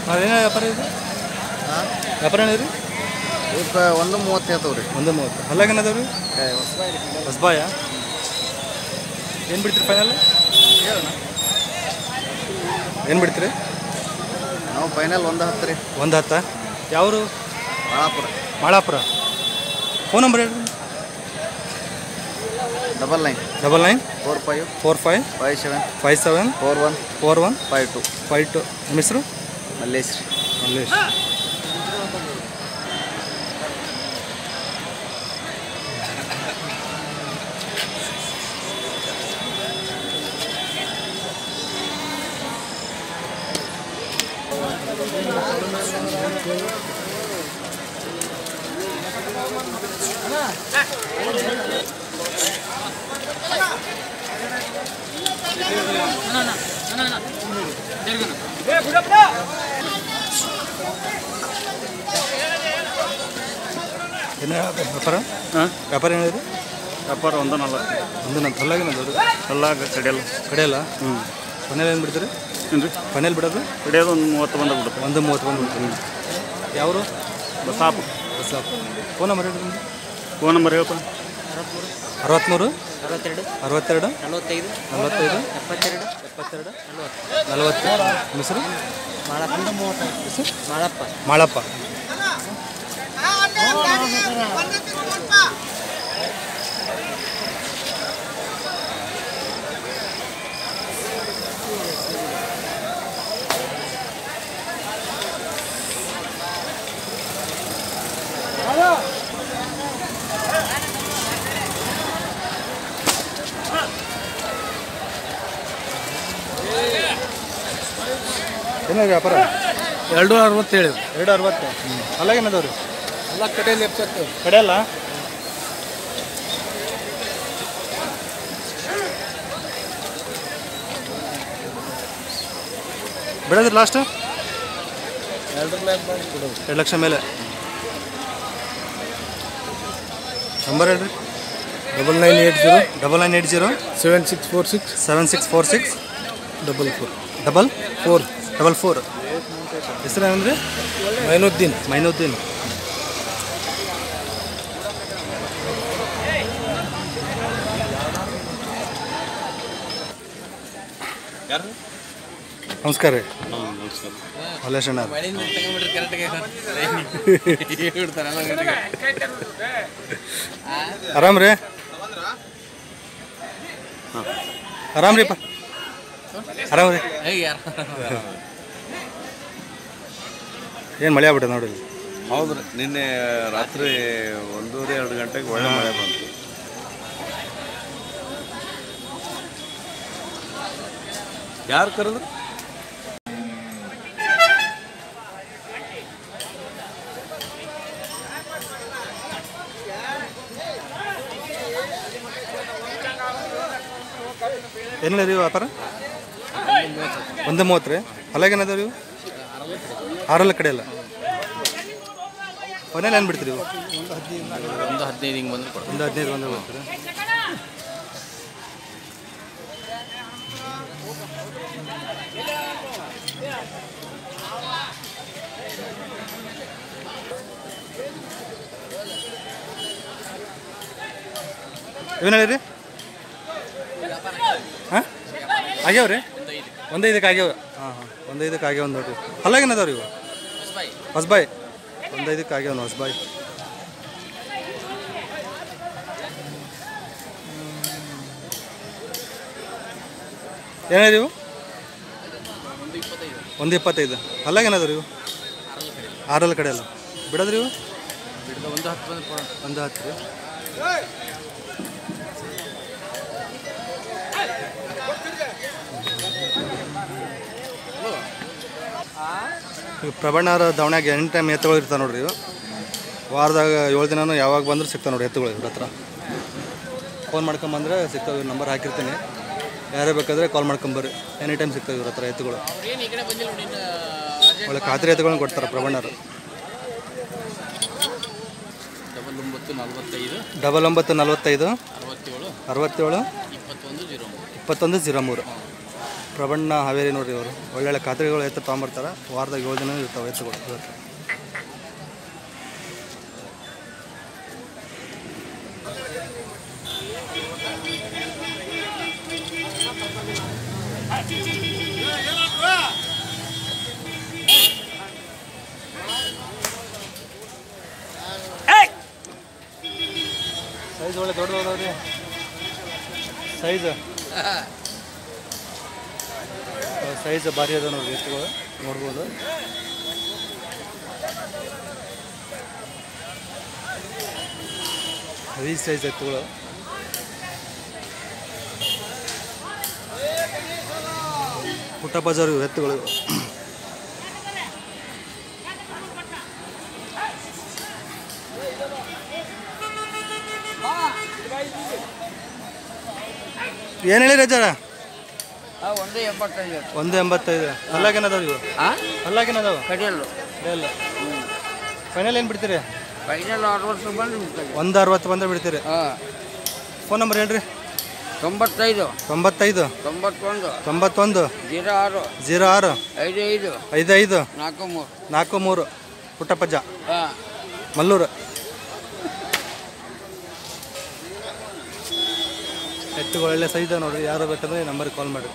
ಅದೇನ ವ್ಯಾಪಾರ ಇದು ವ್ಯಾಪಾರ ಏನಿದೆ ಈಗ 130 ಹೇಳ್ತಾವ್ರಿ 130 ಅಲ್ಲಾಗ ಏನದಾವ್ರಿ ಹೊಸಬಾಯ ಏನು ಬಿಡ್ತೀರಿ ಫೈನಲ್ ಏನು ಬಿಡ್ತೀರಿ ನಾವು ಫೈನಲ್ 110 ರೀ 110 ಯಾವರು ಮಾಳಾಪುರ ಫೋನ್ ನಂಬರ್ ಹೇಳ್ರಿ 99 45 57 41 52 ನಿಮ್ಮ ಹೆಸರು ಮಲ್ಲೇಶ್ ಏನು ವ್ಯಾಪಾರ ವ್ಯಾಪಾರ ಏನಿದೆ ವ್ಯಾಪಾರ 140 ಅಲ್ಲಾಗೇನದವ್ರಿ ಅಲ್ಲಾಗ ಕಡೆಯಲ್ಲ ಫೈನಲ್ ಏನು ಬಿಡ್ತೀರಿ ಏನು ರೀ ಫೈನಲ್ ಬಿಡೋದು ಕಡೆಯೋದು 30 ಬಂದ್ಬಿಡುತ್ತೆ 130 ಬಂದ್ಬಿಡ್ತೀರಿ ಯಾವರು ಬಸಾಪ್ ಫೋನ್ ನಂಬರ್ ಹೇಳ್ರಿ ನಿಮ್ಮದು ಫೋನ್ ನಂಬರ್ ಹೇಳ್ಪ 63 62 45 45 72 40 ಹೆಸರು ಮಾಳಪ್ಪ ಏನಾಗ ವ್ಯಾಪಾರ 260 ಹೇಳಿ 260 ಅಲ್ಲಾಗೇನದವ್ರಿ ಎಲ್ಲ ಕಡೆಯಲ್ಲಿ 70 ಕಡೆಯಲ್ಲ ಬಿಡೋದ್ರಿ ಲಾಸ್ಟ್ 2 ಲಕ್ಷ ಮೇಲೆ ನಂಬರ್ ಹೇಳ್ರಿ 9980 9980 7646 7646 44 444 ಹೆಸರು ಏನಂದ್ರೆ ಮೈನುದ್ದೀನ್. ಮೈನುದ್ದೀನ್. ನಮಸ್ಕಾರ ರೀ. ನಮಸ್ಕಾರ. ಮಲ್ಲೇಶಣ್ಣ ಆರಾಮ್ ರೀ? ಆರಾಮ್ ರೀ ಆರಾಮ್ ರೀ. ಏನು ಮಳೆ ಆಗ್ಬಿಟ್ಟೆ ನೋಡಿ. ಹೌದು ರೀ, ನಿನ್ನೆ ರಾತ್ರಿ 1-2 ಗಂಟೆಗೆ ಒಳ್ಳೆ ಮಳೆ ಬಂತು. ಯಾರು ಕರೆದ್ರು? ಏನಿಲ್ಲ ರೀ ವ್ಯಾಪಾರ? 1:30 ರೀ. ಹೊಲಗೆ ಏನದಾವ ರೀ? 6 ಕಡೆ ಅಲ್ಲ. ಕೊನೆಯಲ್ಲಿ ಏನು ಬಿಡ್ತೀರಿ? 1:15 ಹಿಂಗೆ ಬಂದ್ರೆ ಕೊಡು. 1:15 ಬಂದ್ರೆ ಬರ್ತೀರಿ. ಏನು ಹೇಳಿರಿ? ಹಾಂ ಆಗ್ಯಾವ ರೀ? 1:05 ಆಗ್ಯಾವ. ಹಾಂ 1:05 ಆಗ್ಯಾವ ನೋಡ್ರಿ. ಹೊಲಾಗ ಏನದಾವ ರೀ ಇವು? ಹೊಸಬಾಯಿ 1:05 ಆಗ್ಯಾವ ಹೊಸಬಾಯಿ. ಏನಿದೆ ಇವು? 1:25. ಹೊಲಾಗ ಏನದಾವ ಇವು? 6 ಕಡೆ ಅಲ್ಲ. ಬಿಡೋದ್ರಿ ಇವು? 1:10 ರೀ. ಪ್ರಬಣ್ಣವ್ರ ದವಣ್ಯಾಗ ಎನಿ ಟೈಮ್ ಎತ್ತುಗಳು ಇರ್ತಾವೆ ನೋಡ್ರಿ. ಇವು ವಾರದಾಗ 7 ದಿನನೂ ಯಾವಾಗ ಬಂದ್ರೆ ಸಿಗ್ತಾವೆ ನೋಡಿರಿ ಎತ್ತುಗಳು ಇವ್ರ ಹತ್ರ. ಫೋನ್ ಮಾಡ್ಕೊಂಬಂದ್ರೆ ಸಿಗ್ತಾವೆ. ಇವ್ರ ನಂಬರ್ ಹಾಕಿರ್ತೀನಿ, ಯಾರೇ ಬೇಕಾದರೆ ಕಾಲ್ ಮಾಡ್ಕೊಂಬರ್ರಿ. ಎನಿ ಟೈಮ್ ಸಿಗ್ತಾವೆ ಇವ್ರ ಹತ್ರ ಎತ್ತುಗಳು. ಒಳ್ಳೆ ಖಾತ್ರಿ ಎತ್ತುಗಳನ್ನ ಕೊಡ್ತಾರೆ ಪ್ರಬಣ್ಣರು. 9945 67 2103 ಪ್ರಬಣ್ಣ ಹಾವೇರಿ ನೋಡ್ರಿ. ಅವರು ಒಳ್ಳೊಳ್ಳೆ ಖಾತ್ರಿಗಳು ಎತ್ತು ತೊಗೊಂಬರ್ತಾರೆ. ವಾರದಾಗ 7 ದಿನ ಇರ್ತಾವೆ ಎತ್ತುಗಳು ಇವತ್ತು. ಸೈಜ್ ಒಳ್ಳೆ ದೊಡ್ಡದಾವ್ರಿ. ಸೈಜ್ ಭಾರಿ ಅದ ನೋಡ್ರಿ ಎತ್ತುಗಳು, ನೋಡ್ಬೋದು. ಹೆವಿ ಸೈಜ್ ಎತ್ತುಗಳು. ಪುಟ್ಟ ಬಜಾರು ಎತ್ತುಗಳು. ಏನು ಹೇಳಿ ರಜಾರ? 1:85. ಅಲ್ಲಾಗೇನದಾವ ಇವು? ಅಲ್ಲಾಗೇನದಾವ? ಕಡಿಯಲ್ಲು ಇಲ್ಲ. ಫೈನಲ್ ಏನು ಬಿಡ್ತೀರಿ? ಫೈನಲ್ 60 ಬಂದು 1:60 ಬಂದ್ರೆ ಬಿಡ್ತೀರಿ. ಫೋನ್ ನಂಬರ್ ಹೇಳ್ರಿ. 95 91 06 55 43 43 ಪುಟ್ಟಪ್ಪಜ್ಜ ಮಲ್ಲೂರು. ಎತ್ತುಗಳು ಒಳ್ಳೆ ಸೈಜ್ ನೋಡ್ರಿ. ಯಾರು ಬೇಕಂದ್ರೆ ಈ ನಂಬರ್ಗೆ ಕಾಲ್ ಮಾಡಿ.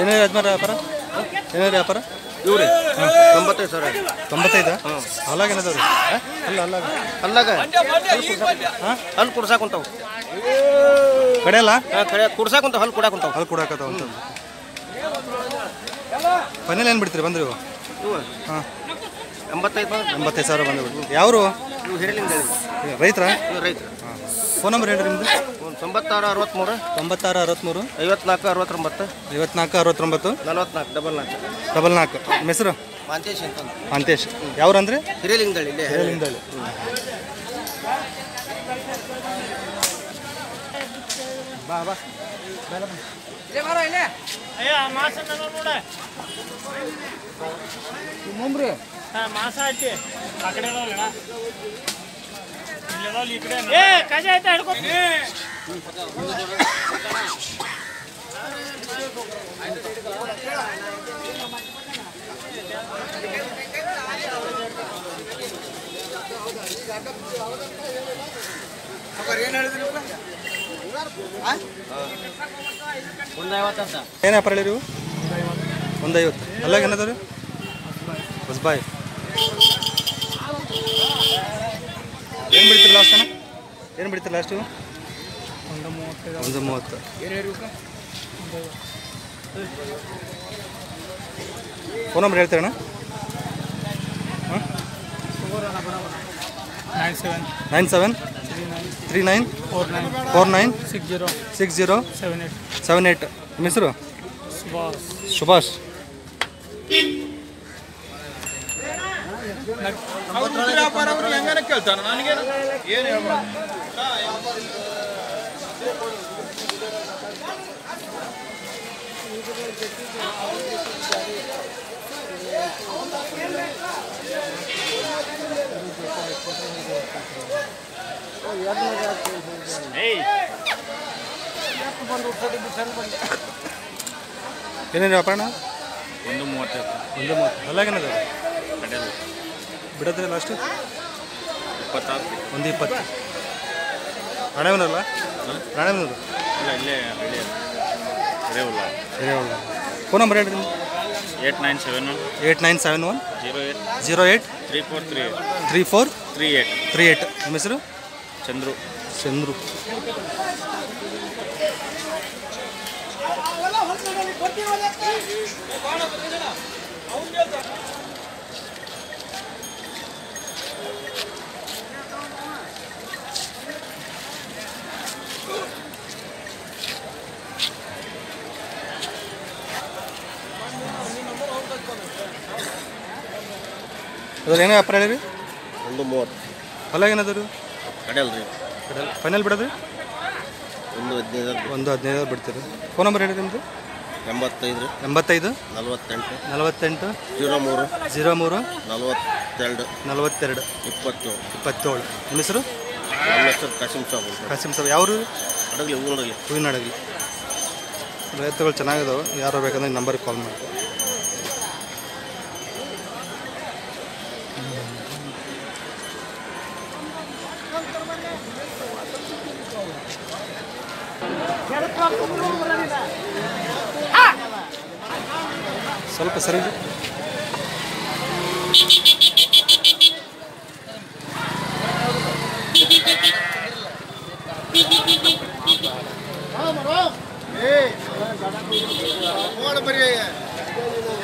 ಏನೇ ಯಜಮಾನ ವ್ಯಾಪಾರ? ಏನೇ ವ್ಯಾಪಾರ? ಇವ್ರಿ 95,000. 95? ಅಲ್ಲಾಗೇನದಾವ ರೀ? ಅಲ್ಲಾಗ ಹಾಂ ಹಲ್ಲು ಕುಡ್ಸಾಕುಂತಾವ. ಕಡೆಯಲ್ಲ ಕಡೆ ಕುಡ್ಸಾಕುಂತಾವ, ಹಲ್ಲು ಕುಡಾಕುಂತಾವ. ಅಲ್ಲಿ ಕೊಡಾಕತ್ತಾವ ಅಂತ. ಫೈನಲ್ ಏನು ಬಿಡ್ತೀರಿ ಬಂದ್ರಿ ಇವು? ಹಾಂ 85,000 ಬಂದು ಬಿಡ್ತೀವಿ. ಯಾವರು? ಇವು ಹಿರೇಲಿಂಗ ರೈತರ? ರೈತರು. ಹಾಂ. ಫೋನ್ ನಂಬರ್ ಹೇಳ್ರಿ ನಿಮ್ಮದು? 96 63 96 63 54 69 54 69 44 44. ನಿಮ್ಮ ಹೆಸರು? ಮಾಂತೇಶ್ ಅಂತಂದು. ಮಾಂತೇಶ್. ಯಾವ್ರಂದ್ರೆ? ಹಿರೇಲಿಂಗದಳ್ಳಿ. ಹಿರೇಲಿಂಗದಳ್ಳಿ. ಬಾ ಬಾ ಮುಂಬ್ರಿ ಮಾಸ ಐತಿ ಆ ಕಡೆ ಅದಾವಲ್ಲ ಈ ಕಡೆ ಏ ಕಜ ಐತೆ ಹಿಡ್ಕೊ ಏನು ವ್ಯಾಪಾರ ಹೇಳಿ ನೀವು 150 ಅಲ್ಲಾಗ ಏನದಾರು ಹೊಸಬಾಯ್ ಏನು ಬಿಡ್ತೀರಿ ಲಾಸ್ಟ್ ಅಣ್ಣ ಏನು ಬಿಡ್ತೀರಿ ಲಾಸ್ಟು 130 ಫೋನ್ ನಂಬರ್ ಹೇಳ್ತೀರಣ್ಣ ಹಾಂ 97 39 49 60 78 ನಿಮ್ಮ ಹೆಸರು ಸುಭಾಷ್ ಏನೇನು ವ್ಯಾಪಾರ 130 130 ಅಲ್ಲಾಗೇನದ ಬಿಡೋದ್ರೆ ಲಾಸ್ಟು 26 120 ರಾಣೆವನಲ್ಲ ರಾಣೆವನೂರು ಇಲ್ಲ ಇಲ್ಲೇ ಹಳ್ಳಿ ಹಿರೇವಲ್ಲ ಹಿರೇವಲ್ಲ ಫೋನ್ ನಂಬರ್ ಹೇಳಿ 8971 08 3438 ನಿಮ್ಮ ಹೆಸರು ಚಂದ್ರು ಚಂದ್ರು ಅದ್ರ ಏನೋ ವ್ಯಾಪಾರ ಹೇಳಿರಿ 130 ಹೊಲ ಏನದು ಕಡೆಯಲ್ರಿ ಫೈನಲ್ ಬಿಡೋದು 115 ಬಿಡ್ತೀರಿ ಫೋನ್ ನಂಬರ್ ಹೇಳಿ ನಿಮ್ಮದು 85 85 48 03 42 42 27 ನಿಮ್ಮ ಹೆಸರು ನಮ್ಮ ಹೆಸರು ಕಾಸಿಂ ಸಾಬ್ ಯಾವರು ಅಡಗಲಿ ಹೂವಿನ ಅಡಗಲಿ ರೈತಗಳು ಚೆನ್ನಾಗಿದಾವೆ ಯಾರು ಬೇಕಂದ್ರೆ ನಂಬರಿಗೆ ಕಾಲ್ ಮಾಡಿ ಸ್ವಲ್ಪ ಸರಿ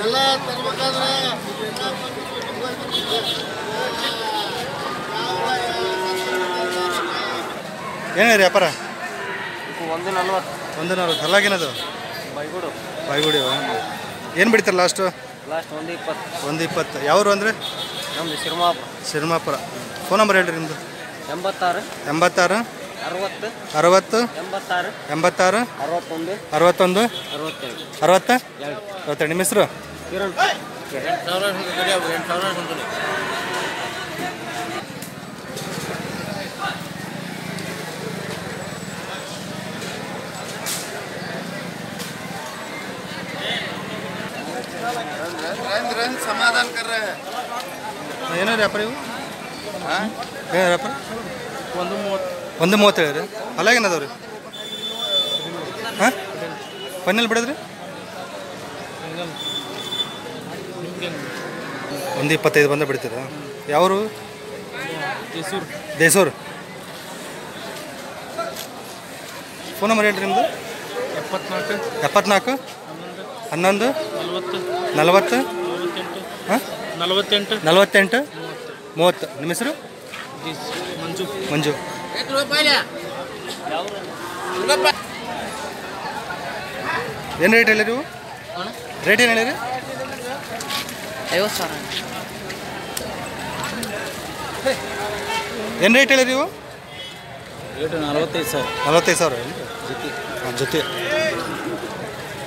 ಎಲ್ಲ ತರ್ಬೇಕಾದ್ರೆ ಏನಿದೆ ವ್ಯಾಪಾರ 140 140 ಅಲ್ಲಾಗೇನದು ಬಾಯ್ಗುಡಿ ಏನು ಬಿಡ್ತಾರೆ ಲಾಸ್ಟು ಲಾಸ್ಟ್ 120 120 ಯಾವರು ಅಂದರೆ ನಮ್ದು ಶಿರ್ಮಾಪುರ ಫೋನ್ ನಂಬರ್ ಹೇಳ್ರಿ ನಿಮ್ಮದು 86 86 60 60 86 61 61 60 62 62 ನಿಮ್ಮ ಹೆಸರು ಕಿರಣ್ समाधान कर रहे हैं ಏನೋ ವ್ಯಾಪಾರ ಇವು ಏನು ವ್ಯಾಪಾರ 130 ಹೇಳಿರಿ ಹೊಲ ಏನದವ್ರಿ ಹಾಂ ಫೈನಲ್ ಬಿಡೋದ್ರಿ 125 ಬಂದ ಬಿಡ್ತೀರಾ ಯಾವರು ದೇಸೂರು ಫೋನ್ ನಂಬರ್ ಹೇಳ್ರಿ ನಿಮ್ಮದು 74 11 40 ಹಾಂ 48 30 ನಿಮ್ಮ ಹೆಸರು ಮಂಜು ಏನು ರೇಟ್ ಹೇಳಿರಿ ನೀವು ರೇಟ್ ಏನು ಹೇಳಿರಿ 50,000 ಏನು ರೇಟ್ ಹೇಳಿರಿ ನೀವು ರೇಟ್ 45,000 45,000 ಜೊತೆ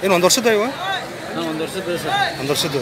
ಏನು 1 ವರ್ಷದ ಇವ ಒಂದು ವರ್ಷದ ಸರ್. 1 ವರ್ಷದ್ದು